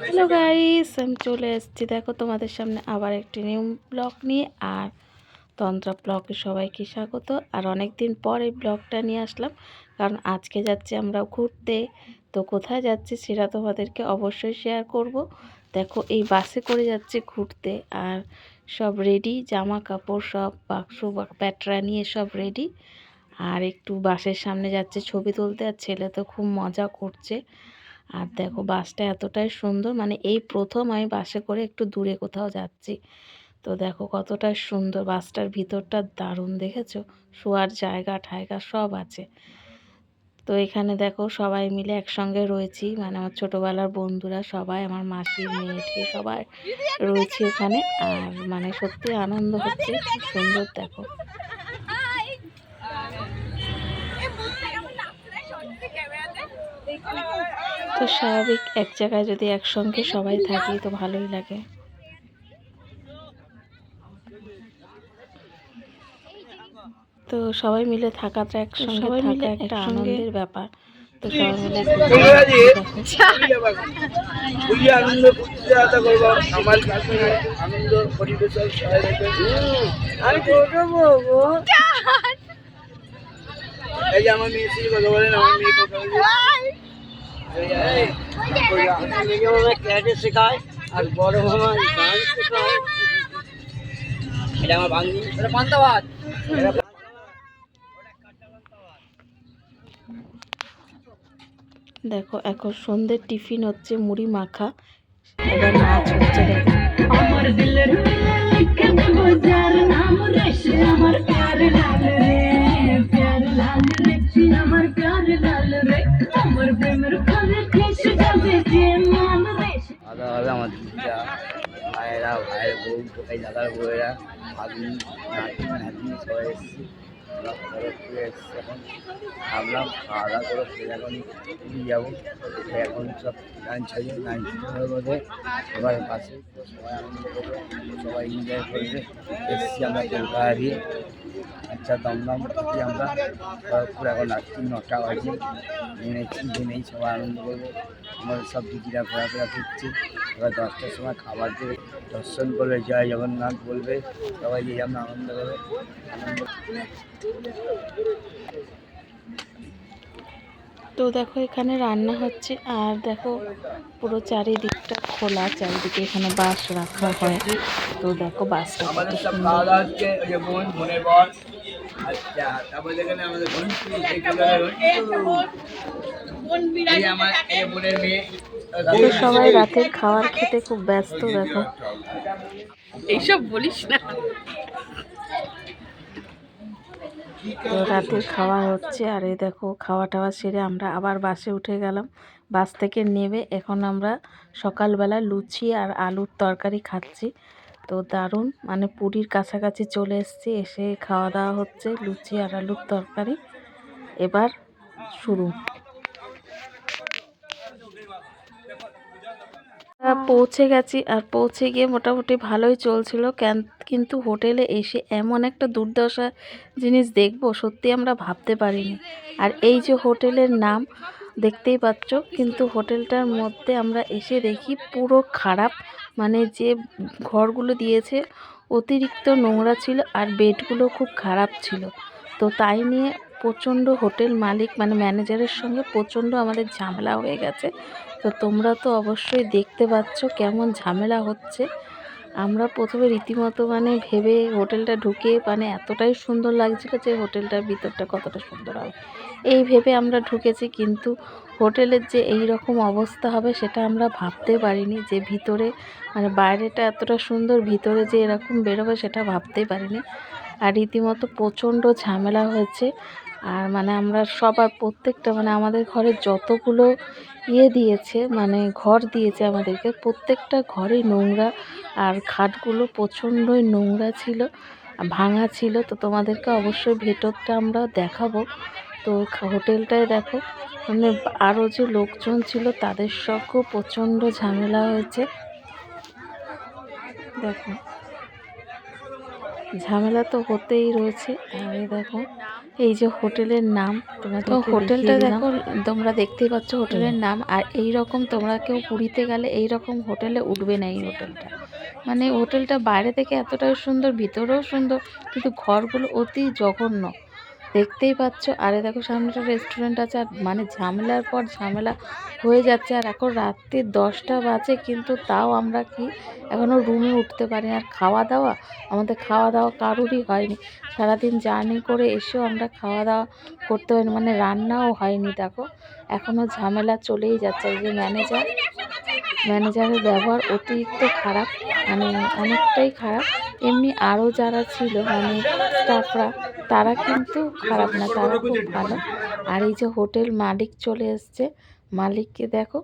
Hello guys, আমি চলে এসেছি দেখো তোমাদের সামনে আবার একটি নিউ ব্লগ নিয়ে। আর তন্ত্রা ব্লগে সবাইকে স্বাগত। আর অনেক দিন পর এই ব্লগটা নিয়ে আসলাম, কারণ আজকে যাচ্ছি আমরা ঘুরতে। তো কোথায় যাচ্ছি সেটা তোমাদেরকে অবশ্যই শেয়ার করব। দেখো এই বাসে করে যাচ্ছি ঘুরতে, আর সব রেডি, জামা কাপড় সব বাক্স প্যাটরা নিয়ে সব রেডি। আর একটু বাসের সামনে যাচ্ছে ছবি তুলতে, আর ছেলে তো খুব মজা করছে। আর দেখো বাসটা এতটাই সুন্দর, মানে এই প্রথম আমি বাসে করে একটু দূরে কোথাও যাচ্ছি। তো দেখো কতটা সুন্দর, বাসটার ভিতরটা দারুণ, দেখেছো? শোয়ার জায়গা ঠায়গা সব আছে। তো এখানে দেখো সবাই মিলে একসঙ্গে রয়েছি, মানে আমার ছোটোবেলার বন্ধুরা সবাই, আমার মাসির মেয়েটি সবাই রয়েছি এখানে। আর মানে সত্যি আনন্দ হচ্ছে, কি সুন্দর দেখো। তো স্বাভাবিক, এক জায়গায় যদি একসঙ্গে সবাই থাকি তো ভালোই লাগে। তো সবাই মিলে থাকাটা, একসঙ্গে থাকা একটা আনন্দের ব্যাপার। তো সবাই মিলে আনন্দ আমার আনন্দ পরিবেশন এই যে আমার মেয়ে কথা বলেন, আমার মেয়ে কথা ক্যারেটে শেখায় আর বড় মামা গান শেখায়। এটা আমার বাঙালি, এটা পান্তাবাদ। দেখো এখন সন্ধ্যের টিফিন হচ্ছে মুড়ি মাখা, এবার নাচ হচ্ছে। দেখো আমার দিলের যার নাম রেশে, আমার প্যার লাল রে, প্যার লাল রেশে, আমার প্যার লাল রে, আমার প্রেমের ফলে খেসে যাবে যে মান রেশে। আলাদা আলাদা আমার দিদা, ভাইয়েরা, ভাইয়ের বউ, টোকাই দাদার বউয়েরা, ভাগ্নি, নাতি, নাতনি সবাই এসেছি। আমরা ঘরে এসেছি, এখন ভাবলাম খাওয়া দাওয়া করে ফিরে এখন নিয়ে যাবো। এখন সব লাঞ্চ হয়ে লাঞ্চ মধ্যে এবার বাসে সবাই আনন্দ করবে, সবাই এনজয় করবে। এসেছি আমরা কলকাতা দিয়ে, আচ্ছা দমদম থেকে আমরা খড়গপুর, এখন রাত্রি 9টা বাজে, নেই সবাই আনন্দ করবো। আমাদের সব দিদিরা ঘোরাফেরা করছে। এবার 10টার সময় খাবার দেবে, দর্শন করবে, জয় জগন্নাথ বলবে, সবাই যে আমরা আনন্দ করবে। তো দেখো এখানে রান্না হচ্ছে, আর দেখো পুরো চারিদিকটা খোলা, চারিদিকে এখানে বাঁশ রাখা হয়। তো দেখো বাসটা আমাদের সব খাওয়া দাওয়া হচ্ছে, ওই যে বোনের বর। আচ্ছা, তারপরে এখানে আমাদের আমার এই বোনের মেয়ে। তো সবাই রাতের খাবার খেতে খুব ব্যস্ত। দেখো এইসব বলিস না। তো রাতের খাওয়া হচ্ছে, আর এই দেখো খাওয়া টাওয়া সেরে আমরা আবার বাসে উঠে গেলাম। বাস থেকে নেমে এখন আমরা সকালবেলা লুচি আর আলুর তরকারি খাচ্ছি। তো দারুণ, মানে পুরীর কাছাকাছি চলে এসেছি, এসে খাওয়া দাওয়া হচ্ছে লুচি আর আলুর তরকারি। এবার শুরু। পৌঁছে গেছি, আর পৌঁছে গিয়ে মোটামুটি ভালোই চলছিল, কিন্তু হোটেলে এসে এমন একটা দুর্দশা জিনিস দেখবো সত্যি আমরা ভাবতে পারিনি। আর এই যে হোটেলের নাম দেখতেই পাচ্ছ, কিন্তু হোটেলটার মধ্যে আমরা এসে দেখি পুরো খারাপ, মানে যে ঘরগুলো দিয়েছে অতিরিক্ত নোংরা ছিল, আর বেডগুলো খুব খারাপ ছিল। তো তাই নিয়ে প্রচণ্ড হোটেল মালিক, মানে ম্যানেজারের সঙ্গে প্রচণ্ড আমাদের ঝামেলা হয়ে গেছে। তো তোমরা তো অবশ্যই দেখতে পাচ্ছ কেমন ঝামেলা হচ্ছে। আমরা প্রথমে রীতিমতো মানে ভেবে হোটেলটা ঢুকে, মানে এতটাই সুন্দর লাগছিল যে হোটেলটার ভিতরটা কতটা সুন্দর হবে এই ভেবে আমরা ঢুকেছি, কিন্তু হোটেলের যে এই রকম অবস্থা হবে সেটা আমরা ভাবতে পারিনি। যে ভিতরে, মানে বাইরেটা এতটা সুন্দর, ভিতরে যে এরকম বেরোবে সেটা ভাবতেই পারিনি। আর রীতিমতো প্রচণ্ড ঝামেলা হয়েছে। আর মানে আমরা সবার প্রত্যেকটা, মানে আমাদের ঘরে যতগুলো দিয়েছে, মানে ঘর দিয়েছে আমাদেরকে, প্রত্যেকটা ঘরে নোংরা, আর খাটগুলো প্রচণ্ডই নোংরা ছিল, ভাঙা ছিল। তো তোমাদেরকে অবশ্যই ভেতরটা আমরা দেখাবো। তো হোটেলটায় দেখো, মানে আরও যে লোকজন ছিল তাদের সঙ্গেও প্রচণ্ড ঝামেলা হয়েছে। দেখো ঝামেলা তো হতেই রয়েছে। আর দেখো এই যে হোটেলের নাম, তো হোটেলটা দেখো, তোমরা দেখতেই পাচ্ছ হোটেলের নাম। আর এই রকম তোমরা কেউ পুরীতে গেলে এই রকম হোটেলে উঠবে না। এই হোটেলটা মানে হোটেলটা বাইরে থেকে এতটাই সুন্দর, ভিতরেও সুন্দর, কিন্তু ঘরগুলো অতি জঘন্য, দেখতেই পাচ্ছ। আরে দেখো সামনে একটা রেস্টুরেন্ট আছে, আর মানে ঝামেলার পর ঝামেলা হয়ে যাচ্ছে। আর এখন রাত্রি 10টা বাজে, কিন্তু তাও আমরা কি এখনও রুমে উঠতে পারি। আর খাওয়া দাওয়া, আমাদের খাওয়া দাওয়া কারোরই হয়নি। সারাদিন জার্নি করে এসেও আমরা খাওয়া দাওয়া করতে পারিনি, মানে রান্নাও হয়নি। দেখো এখনও ঝামেলা চলেই যাচ্ছে। এই যে ম্যানেজারের ব্যবহার অতিরিক্ত খারাপ, মানে অনেকটাই খারাপ। এমনি আরও যারা ছিল মানে স্টাফরা, তারা কিন্তু খারাপ না, তারা খুব ভালো। আর এই যে হোটেল মালিক চলে এসছে, মালিককে দেখো,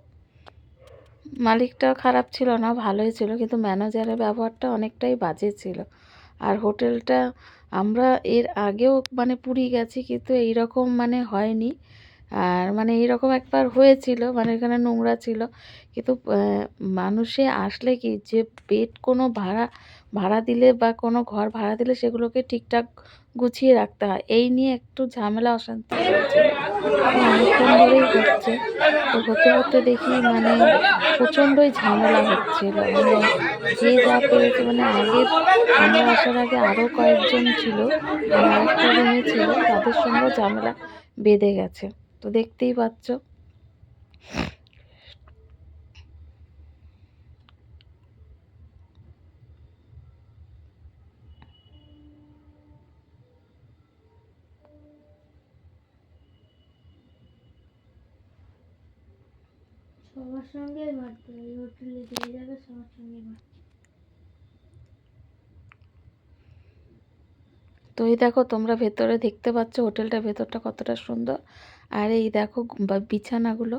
মালিকটাও খারাপ ছিল না, ভালোই ছিল, কিন্তু ম্যানেজারের ব্যবহারটা অনেকটাই বাজে ছিল। আর হোটেলটা আমরা এর আগেও মানে পুরী গেছি, কিন্তু এইরকম মানে হয়নি। আর মানে এইরকম একবার হয়েছিল, মানে এখানে নোংরা ছিল, কিন্তু মানুষে আসলে কি যে বেড কোনো ভাড়া দিলে বা কোনো ঘর ভাড়া দিলে সেগুলোকে ঠিকঠাক গুছিয়ে রাখতে হয়। এই নিয়ে একটু ঝামেলা অশান্তি চলছিল, তো অনেকক্ষণ ধরেই হচ্ছে। তো হতে হতে দেখি মানে প্রচণ্ডই ঝামেলা হচ্ছিল, মানে যে যা পেরেছে, মানে আগের আমরা আসার আগে আরও কয়েকজন ছিল, মানে আরেকটা রুমে ছিল, তাদের সঙ্গেও ঝামেলা বেঁধে গেছে। তো দেখতেই পাচ্ছ। সবার সঙ্গে ভাবতে হবে, হোটেলে যে যাবে সবার সঙ্গে ভাবতে। তো এই দেখো তোমরা ভেতরে দেখতে পাচ্ছ হোটেলটার ভেতরটা কতটা সুন্দর। আর এই দেখো বিছানাগুলো,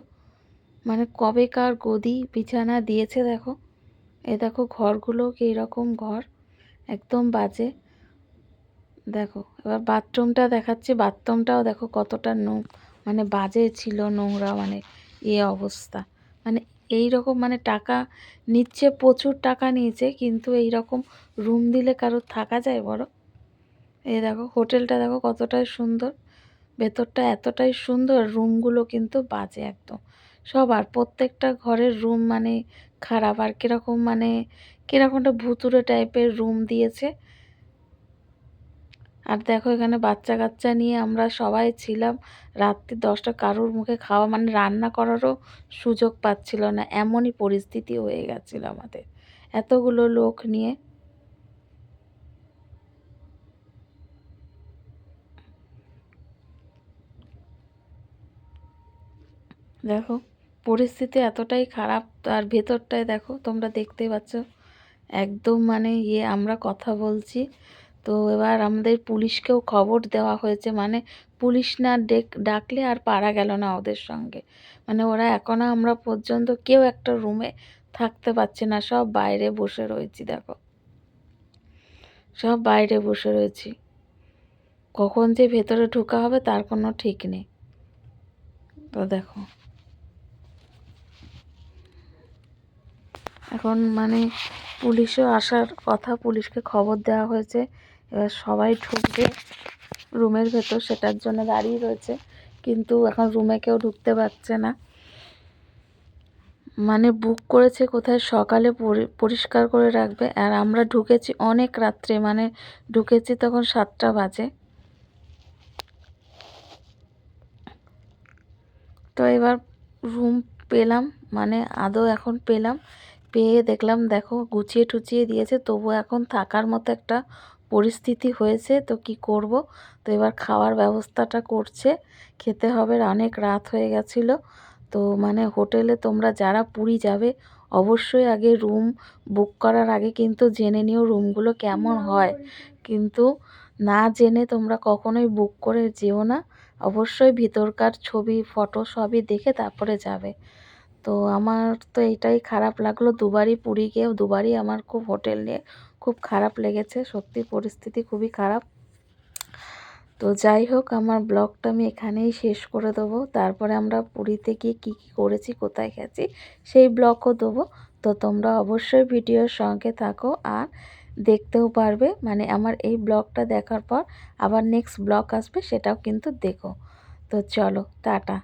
মানে কবেকার গদি বিছানা দিয়েছে দেখো। এই দেখো ঘরগুলো কীরকম ঘর, একদম বাজে। দেখো এবার বাথরুমটা দেখাচ্ছি, বাথরুমটাও দেখো কতটা মানে বাজে ছিল, নোংরা, মানে অবস্থা। মানে এই রকম মানে টাকা নিচ্ছে, প্রচুর টাকা নিয়েছে, কিন্তু এই রকম রুম দিলে কারোর থাকা যায় বড়? এই দেখো হোটেলটা দেখো কতটাই সুন্দর, ভেতরটা এতটাই সুন্দর, রুমগুলো কিন্তু বাজে একদম সব। আর প্রত্যেকটা ঘরের রুম মানে খারাপ, আর কীরকম মানে কীরকম একটা ভুতুড়ে টাইপের রুম দিয়েছে। আর দেখো এখানে বাচ্চা কাচ্চা নিয়ে আমরা সবাই ছিলাম। রাত্রি 10টা, কারোর মুখে খাওয়া মানে রান্না করারও সুযোগ পাচ্ছিল না, এমনই পরিস্থিতি হয়ে গেছিল আমাদের এতগুলো লোক নিয়ে। দেখো পরিস্থিতি এতটাই খারাপ। আর ভেতরটায় দেখো তোমরা দেখতেই পাচ্ছ, একদম মানে আমরা কথা বলছি। তো এবার আমাদের পুলিশকেও খবর দেওয়া হয়েছে, মানে পুলিশ না ডাকলে আর পারা গেল না ওদের সঙ্গে। মানে ওরা এখনও আমরা পর্যন্ত কেউ একটা রুমে থাকতে পারছে না, সব বাইরে বসে রয়েছি। দেখো সব বাইরে বসে রয়েছি, কখন যে ভেতরে ঢোকা হবে তার কোনো ঠিক নেই। তো দেখো এখন মানে পুলিশও আসার কথা, পুলিশকে খবর দেওয়া হয়েছে। এবার সবাই ঢুকবে রুমের ভেতর, সেটার জন্য দাঁড়িয়ে রয়েছে, কিন্তু এখন রুমে কেউ ঢুকতে পারছে না। মানে বুক করেছে কোথায় সকালে পরিষ্কার করে রাখবে, আর আমরা ঢুকেছি অনেক রাত্রে, মানে ঢুকেছি তখন 7টা বাজে। তো এবার রুম পেলাম, মানে আদৌ এখন পেলাম, পেয়ে দেখলাম দেখো গুছিয়ে টুচিয়ে দিয়েছে, তবু এখন থাকার মতো একটা পরিস্থিতি হয়েছে। তো কি করব, তো এবার খাওয়ার ব্যবস্থাটা করছে, খেতে হবে, অনেক রাত হয়ে গেছিলো। তো মানে হোটেলে তোমরা যারা পুরী যাবে অবশ্যই আগে রুম বুক করার আগে কিন্তু জেনে নিও রুমগুলো কেমন হয়, কিন্তু না জেনে তোমরা কখনোই বুক করে যেও না। অবশ্যই ভিতরকার ছবি ফটো সবই দেখে তারপরে যাবে। তো আমার তো এটাই খারাপ লাগলো, দুবারই পুরী গিয়ে দুবারই আমার খুব হোটেল নিয়ে খুব খারাপ লেগেছে, সত্যি পরিস্থিতি খুবই খারাপ। তো যাই হোক, আমার ব্লগটা আমি এখানেই শেষ করে দেবো। তারপরে আমরা পুরীতে গিয়ে কী কী করেছি, কোথায় গেছি সেই ব্লগও দেবো। তো তোমরা অবশ্যই ভিডিওর সঙ্গে থাকো আর দেখতেও পারবে, মানে আমার এই ব্লগটা দেখার পর আবার নেক্সট ব্লগ আসবে, সেটাও কিন্তু দেখো। তো চলো টাটা।